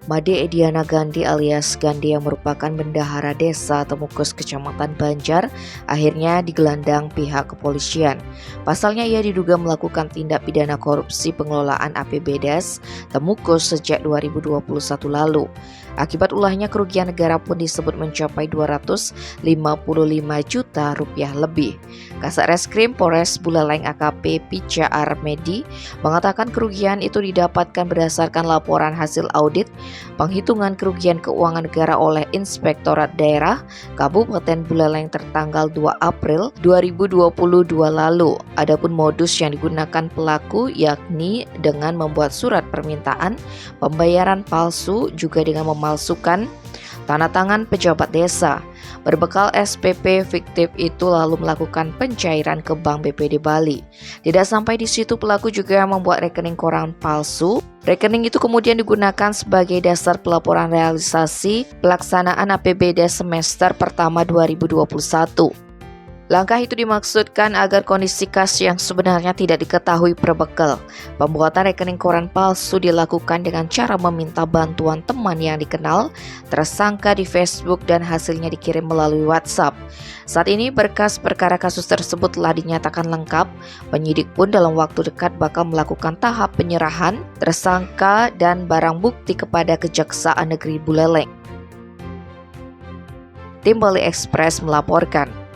Made Ediana Gandhi alias Gandhi yang merupakan bendahara desa Temukus Kecamatan Banjar akhirnya digelandang pihak kepolisian. Pasalnya ia diduga melakukan tindak pidana korupsi pengelolaan APBDes Temukus sejak 2021 lalu. Akibat ulahnya kerugian negara pun disebut mencapai 255 juta rupiah lebih. Kasat Reskrim Polres Buleleng AKP Pica Armedi mengatakan kerugian itu didapatkan berdasarkan laporan hasil audit penghitungan kerugian keuangan negara oleh Inspektorat Daerah Kabupaten Buleleng tertanggal 2 April 2022 lalu. Adapun modus yang digunakan pelaku yakni dengan membuat surat permintaan pembayaran palsu juga dengan memalsukan tanda tangan pejabat desa. Berbekal SPP fiktif itu lalu melakukan pencairan ke Bank BPD Bali. Tidak sampai di situ, pelaku juga membuat rekening koran palsu. Rekening itu kemudian digunakan sebagai dasar pelaporan realisasi pelaksanaan APBD semester pertama 2021. Langkah itu dimaksudkan agar kondisi kas yang sebenarnya tidak diketahui berbekal. Pembuatan rekening koran palsu dilakukan dengan cara meminta bantuan teman yang dikenal, tersangka di Facebook dan hasilnya dikirim melalui WhatsApp. Saat ini berkas perkara kasus tersebut telah dinyatakan lengkap. Penyidik pun dalam waktu dekat bakal melakukan tahap penyerahan tersangka dan barang bukti kepada Kejaksaan Negeri Buleleng. Tim Bali Express melaporkan.